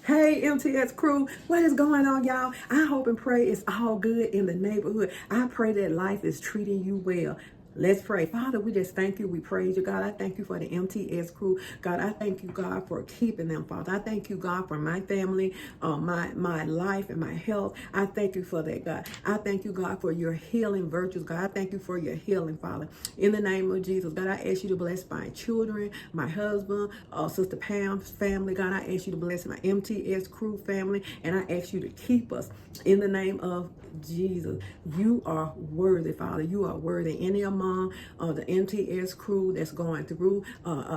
Hey, MTS crew, what is going on, y'all? I hope and pray it's all good in the neighborhood. I pray that life is treating you well. Let's pray. Father, we just thank you. We praise you, God. I thank you for the MTS crew. God, I thank you, God, for keeping them, Father. I thank you, God, for my family, my life, and my health. I thank you for that, God. I thank you, God, for your healing virtues, God. I thank you for your healing, Father. In the name of Jesus, God, I ask you to bless my children, my husband, Sister Pam's family. God, I ask you to bless my MTS crew family, and I ask you to keep us in the name of Jesus. You are worthy, Father. You are worthy. Any among the MTS crew that's going through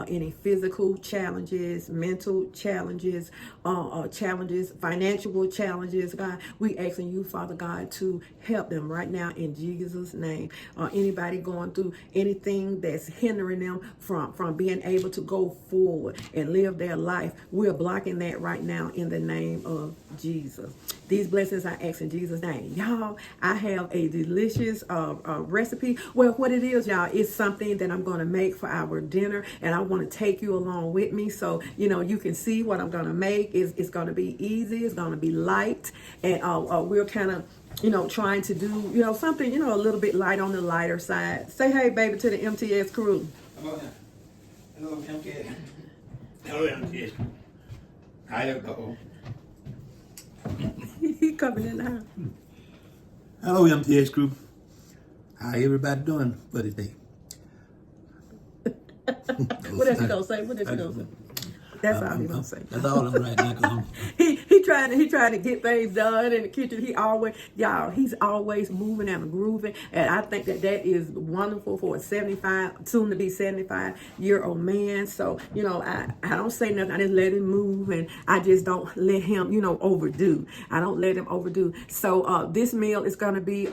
any physical challenges, mental challenges, challenges, financial challenges, God, we asking you, Father God, to help them right now in Jesus' name. Anybody going through anything that's hindering them from being able to go forward and live their life, we're blocking that right now in the name of Jesus. These blessings I ask in Jesus' name. Y'all, I have a delicious recipe. Well, what it is, y'all, is something that I'm going to make for our dinner, and I want to take you along with me so, you can see what I'm going to make. It's going to be easy. It's going to be light, and we're kind of, trying to do, something, a little bit light on the lighter side. Say hey, baby, to the MTS crew. Hello, MTS. Hello, MTS. How you go? He coming in the house. Hello, MTS crew. How everybody doing for today? What else you gonna say? What else you gonna say? That's all he gonna say. That's all I'm right now. He trying to get things done in the kitchen. He's always moving and grooving, and I think that is wonderful for a 75, soon to be 75-year-old man. So I don't say nothing. I just let him move, and I just don't let him overdo. I don't let him overdo. So this meal is gonna be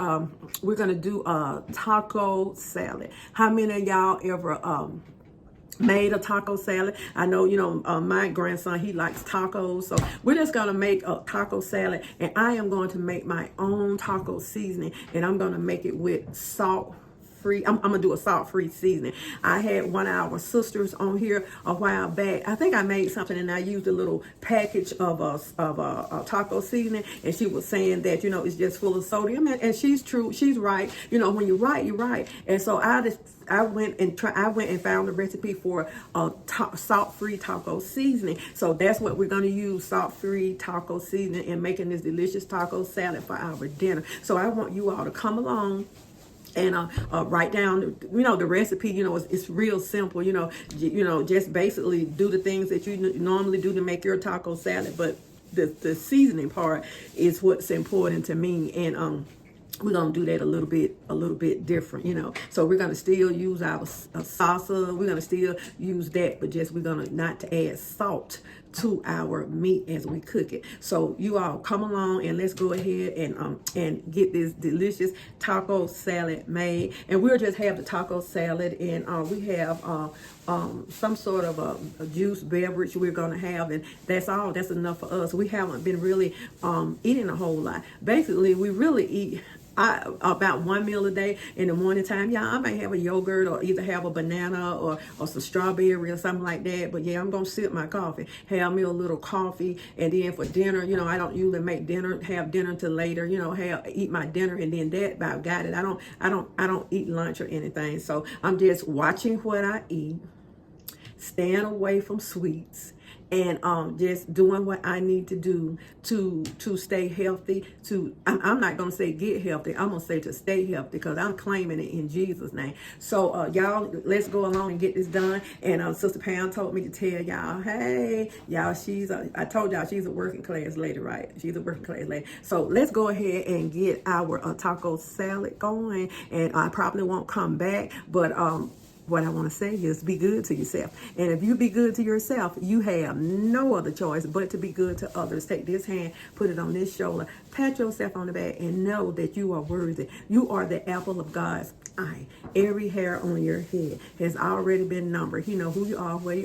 we're gonna do a taco salad. How many of y'all ever made a taco salad? I know, my grandson, he likes tacos. So we're just going to make a taco salad, and I am going to make my own taco seasoning, and I'm going to make it with salt free. I'm gonna do a salt-free seasoning. I had one of our sisters on here a while back. I think I made something and I used a little package of a taco seasoning, and she was saying that it's just full of sodium, and she's true. She's right. When you're right, you're right. And so I went and found a recipe for a salt-free taco seasoning. So that's what we're going to use, salt-free taco seasoning, in making this delicious taco salad for our dinner. So I want you all to come along and write down the recipe. It's real simple. Just basically do the things that you normally do to make your taco salad, but the seasoning part is what's important to me. And we're gonna do that a little bit different, So we're gonna still use our salsa. We're gonna still use that, but we're gonna not to add salt to our meat as we cook it. So you all come along and let's go ahead and get this delicious taco salad made. And we'll just have the taco salad, and we have some sort of a juice beverage we're gonna have, and that's all. That's enough for us. We haven't been really eating a whole lot. Basically, we really eat about one meal a day. In the morning time, I may have a yogurt or either have a banana or some strawberry or something like that. But I'm gonna sip my coffee, have me a little coffee, and then for dinner, I don't usually have dinner till later. Eat my dinner, and then that about got it. I don't eat lunch or anything. So I'm just watching what I eat, staying away from sweets, and just doing what I need to do to stay healthy. I'm not gonna say get healthy. I'm gonna say to stay healthy, because I'm claiming it in Jesus' name. So y'all, let's go along and get this done. And Sister Pam told me to tell y'all, hey, y'all, I told y'all she's a working class lady, right? She's a working class lady. So let's go ahead and get our taco salad going. And I probably won't come back, but what I want to say is be good to yourself. And if you be good to yourself, you have no other choice but to be good to others. Take this hand, put it on this shoulder, pat yourself on the back, and know that you are worthy. You are the apple of God's eye. Every hair on your head has already been numbered. He knows who you are, where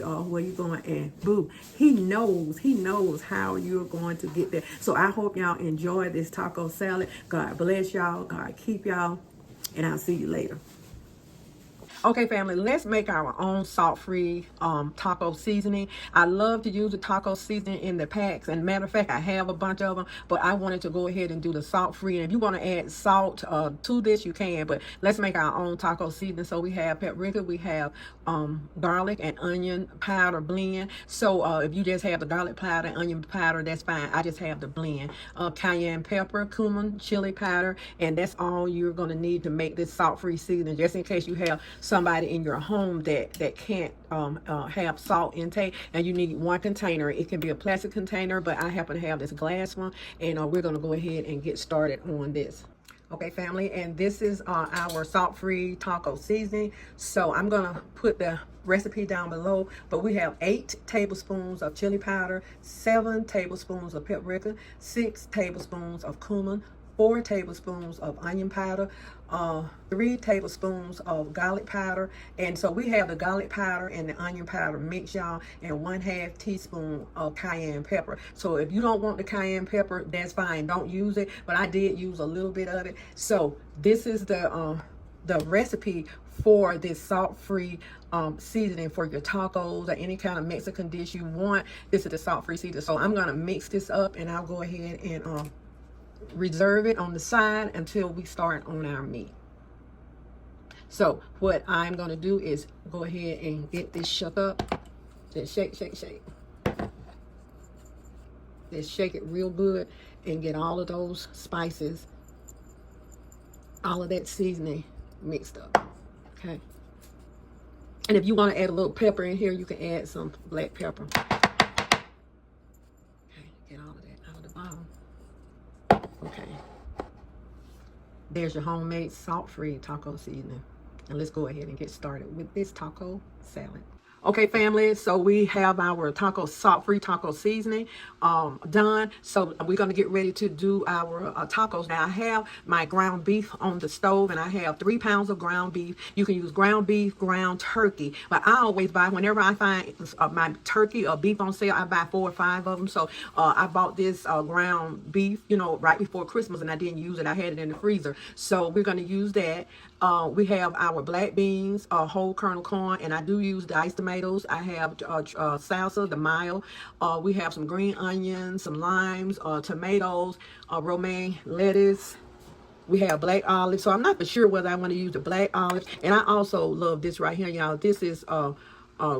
you're going, and boo. He knows how you're going to get there. So I hope y'all enjoy this taco salad. God bless y'all. God keep y'all. And I'll see you later. Okay, family, let's make our own salt-free taco seasoning. I love to use the taco seasoning in the packs, and matter of fact, I have a bunch of them, but I wanted to go ahead and do the salt-free. And if you want to add salt to this, you can, but let's make our own taco seasoning. So we have paprika, we have garlic and onion powder blend. So if you just have the garlic powder and onion powder, that's fine. I just have the blend. Cayenne pepper, cumin, chili powder, and that's all you're going to need to make this salt-free seasoning, just in case you have somebody in your home that can't have salt intake, and you need one container. It can be a plastic container, but I happen to have this glass one, and we're going to go ahead and get started on this. Okay, family, and this is our salt-free taco seasoning. So I'm going to put the recipe down below, but we have 8 tablespoons of chili powder, 7 tablespoons of paprika, 6 tablespoons of cumin, 4 tablespoons of onion powder, 3 tablespoons of garlic powder. And so we have the garlic powder and the onion powder mixed, y'all, and 1/2 teaspoon of cayenne pepper. So if you don't want the cayenne pepper, that's fine, don't use it, but I did use a little bit of it. So this is the recipe for this salt-free seasoning for your tacos or any kind of Mexican dish you want. This is the salt-free seasoning. So I'm gonna mix this up, and I'll go ahead and reserve it on the side until we start on our meat. So what I'm going to do is go ahead and get this shook up. Just shake, shake, shake. Just shake it real good and get all of those spices, all of that seasoning mixed up. Okay. And if you want to add a little pepper in here, you can add some black pepper. Okay, get all of that out of the bottom. Okay, there's your homemade salt-free taco seasoning, and let's go ahead and get started with this taco salad. Okay, family, so we have our salt-free taco seasoning done. So we're going to get ready to do our tacos. Now I have my ground beef on the stove, and I have 3 pounds of ground beef. You can use ground beef, ground turkey, but I always buy, whenever I find my turkey or beef on sale, I buy 4 or 5 of them. So I bought this ground beef, you know, right before Christmas, and I didn't use it. I had it in the freezer. So we're going to use that. We have our black beans, whole kernel corn, and I do use diced tomatoes. I have salsa, the mild. We have some green onions, some limes, tomatoes, romaine lettuce. We have black olives. So I'm not for sure whether I want to use the black olives. And I also love this right here, y'all. This is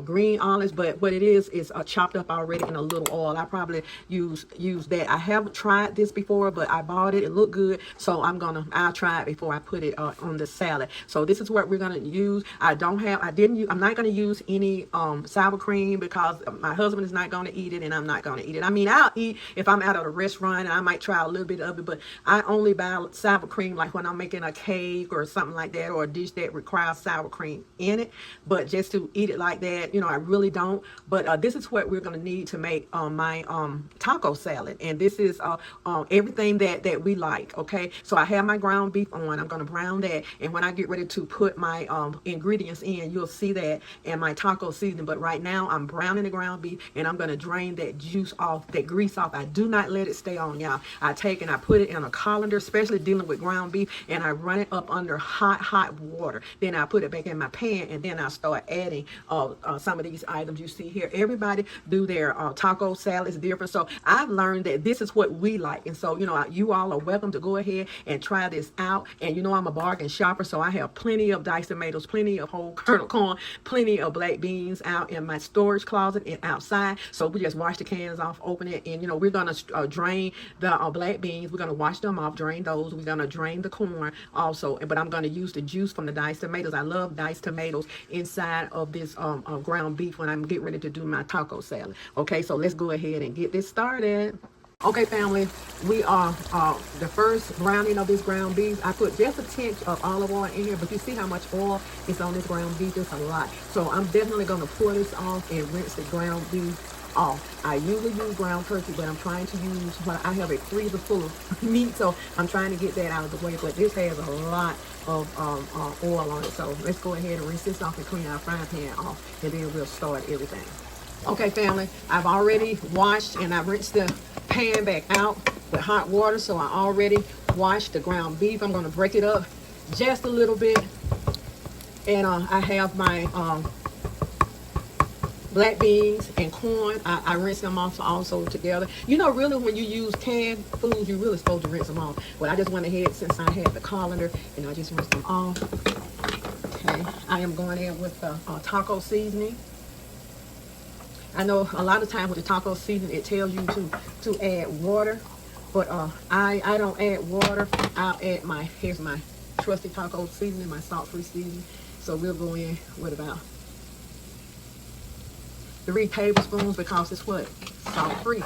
green olives, but what it is chopped up already in a little oil. I probably use that. I haven't tried this before, but I bought it. It looked good, so I'll try it before I put it on the salad. So this is what we're gonna use. I'm not gonna use any sour cream because my husband is not gonna eat it, and I'm not gonna eat it. I mean, I'll eat if I'm out at a restaurant, and I might try a little bit of it, but I only buy sour cream like when I'm making a cake or something like that, or a dish that requires sour cream in it. But just to eat it like that, you know, I really don't. But this is what we're going to need to make my taco salad, and this is everything that we like. Okay, so I have my ground beef on. I'm going to brown that, and when I get ready to put my ingredients in, you'll see that in my taco seasoning. But right now I'm browning the ground beef, and I'm going to drain that juice off, that grease off. I do not let it stay on, y'all. I take and I put it in a colander, especially dealing with ground beef, and I run it up under hot water. Then I put it back in my pan, and then I start adding some of these items you see here. Everybody do their taco salads different, so I've learned that this is what we like. And so, you know, you all are welcome to go ahead and try this out. And you know, I'm a bargain shopper, so I have plenty of diced tomatoes, plenty of whole kernel corn, plenty of black beans out in my storage closet and outside. So we just wash the cans off, open it, and you know, we're gonna drain the black beans. We're gonna wash them off, drain those. We're gonna drain the corn also, but I'm gonna use the juice from the diced tomatoes. I love diced tomatoes inside of this ground beef when I'm getting ready to do my taco salad. Okay, so let's go ahead and get this started. Okay, family, we are the first browning of this ground beef. I put just a tinge of olive oil in here, but you see how much oil is on this ground beef. It's a lot. So I'm definitely going to pour this off and rinse the ground beef off. I usually use ground turkey, but I'm trying to use, I have a freezer full of meat, so I'm trying to get that out of the way. But this has a lot of oil on it. So let's go ahead and rinse this off and clean our frying pan off, and then we'll start everything. Okay, family, I've already washed and I rinsed the pan back out with hot water. So I already washed the ground beef. I'm going to break it up just a little bit. And I have my black beans and corn. I rinse them off also together. You know, really when you use canned foods, you're really supposed to rinse them off. But I just went ahead since I had the colander and I just rinsed them off. Okay, I am going in with the taco seasoning. I know a lot of times with the taco seasoning, it tells you to add water. But I don't add water. I'll add here's my trusty taco seasoning, my salt-free seasoning. So we'll go in with about 3 tablespoons because it's what? Salt-free.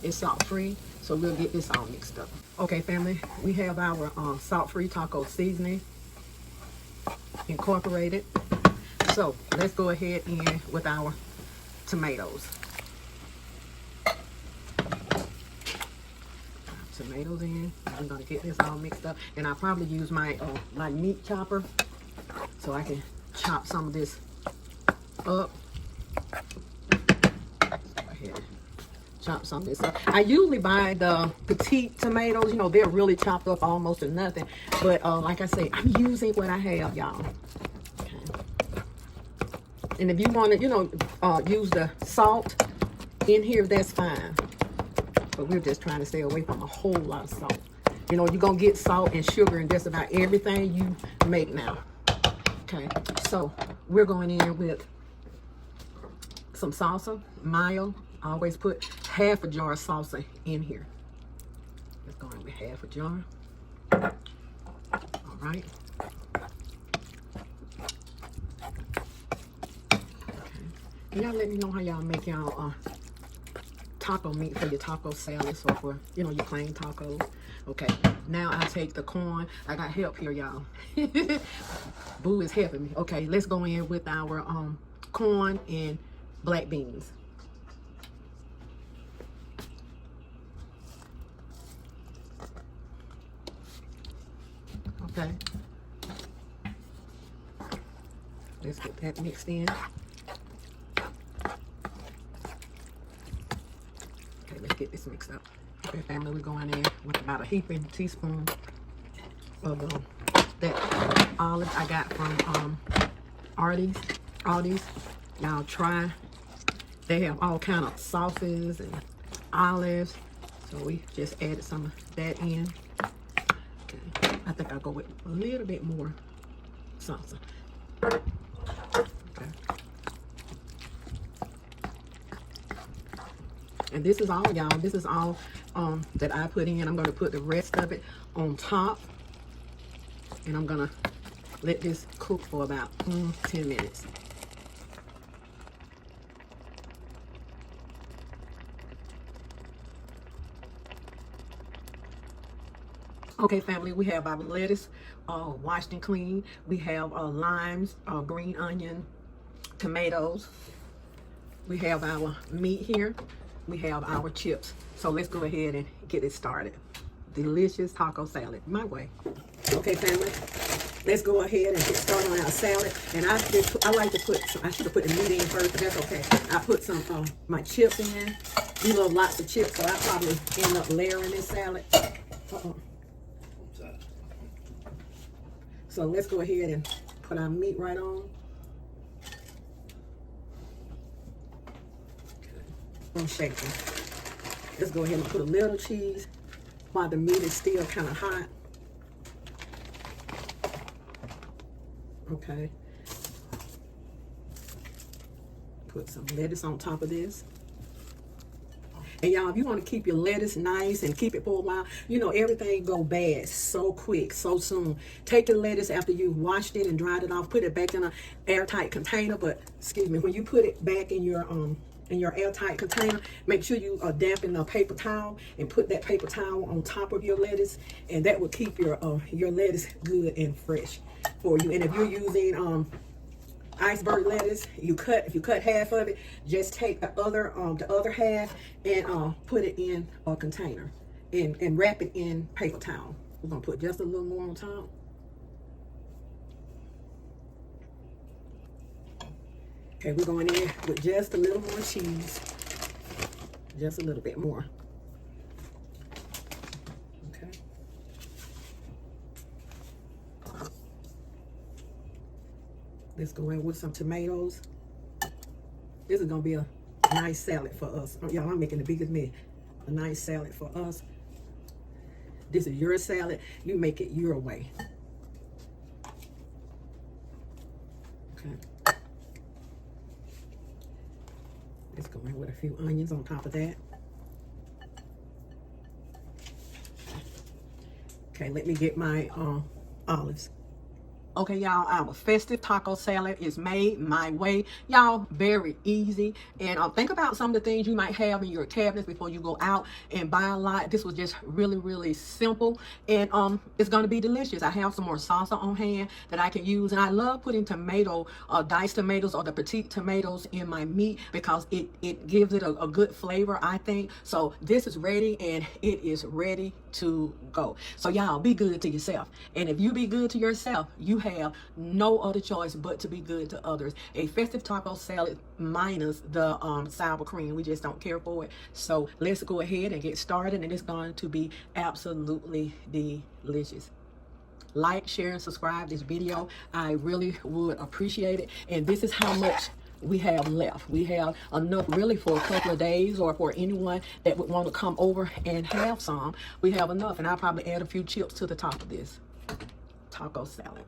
It's salt-free. So we'll get this all mixed up. Okay, family, we have our salt-free taco seasoning incorporated. So let's go ahead in with our tomatoes. Tomatoes in. I'm gonna get this all mixed up, and I'll probably use my my meat chopper so I can chop some of this up. Go ahead, chop some of this up. I usually buy the petite tomatoes. You know, they're really chopped up almost to nothing. But like I say, I'm using what I have, y'all. Okay. And if you want to, you know, use the salt in here, that's fine. But we're just trying to stay away from a whole lot of salt. You know, you're going to get salt and sugar in just about everything you make now. Okay, so we're going in with some salsa, mayo. I always put half a jar of salsa in here. Let's go in with half a jar. All right. Okay. Y'all let me know how y'all make y'all taco meat for your taco salads or for, you know, your plain tacos. Okay, now I take the corn. I got help here, y'all. Boo is helping me. Okay, let's go in with our corn and black beans. Okay, let's get that mixed in. Let's get this mixed up. Okay, family, we're going in with about a heaping teaspoon of that olive I got from Aldi's. Y'all try. They have all kind of sauces and olives. So we just added some of that in. Okay, I think I'll go with a little bit more salsa. Okay. And this is all, y'all. This is all that I put in. I'm going to put the rest of it on top. And I'm going to let this cook for about 10 minutes. Okay, family, we have our lettuce washed and clean. We have limes, green onion, tomatoes. We have our meat here. We have our chips. So let's go ahead and get it started. Delicious taco salad, my way. Okay, family, let's go ahead and get started on our salad. And I like to put some, I should have put the meat in first, but that's okay. I put some my chips in. You love lots of chips, so I probably end up layering this salad. So let's go ahead and put our meat right on. I'm shaking. Let's go ahead and put a little cheese while the meat is still kind of hot. Okay. Put some lettuce on top of this. And y'all, if you want to keep your lettuce nice and keep it for a while, you know, everything go bad so quick, so soon. Take your lettuce after you've washed it and dried it off, put it back in an airtight container. But, excuse me, when you put it back in your airtight container, make sure you dampen a paper towel and put that paper towel on top of your lettuce, and that will keep your lettuce good and fresh for you. And if you're using iceberg lettuce, if you cut half of it, just take the other half and put it in a container and wrap it in paper towel. We're gonna put just a little more on top. Okay, we're going in with just a little more cheese, just a little bit more. Okay. Let's go in with some tomatoes. This is gonna be a nice salad for us. Y'all, I'm making the biggest mess. A nice salad for us. This is your salad. You make it your way. Okay. Let's go in with a few onions on top of that. Okay, let me get my olives. Okay, y'all, our festive taco salad is made my way. Y'all, very easy. And think about some of the things you might have in your cabinets before you go out and buy a lot. This was just really, really simple. And it's going to be delicious. I have some more salsa on hand that I can use. And I love putting diced tomatoes or the petite tomatoes in my meat because it gives it a good flavor, I think. So this is ready and it is ready to go. So y'all, be good to yourself. And if you be good to yourself, you have no other choice but to be good to others. A festive taco salad minus the sour cream. We just don't care for it. So let's go ahead and get started, and it's going to be absolutely delicious. Like, share, and subscribe this video. I really would appreciate it. And this is how much we have left. We have enough really for a couple of days, or for anyone that would want to come over and have some. We have enough, and I'll probably add a few chips to the top of this taco salad.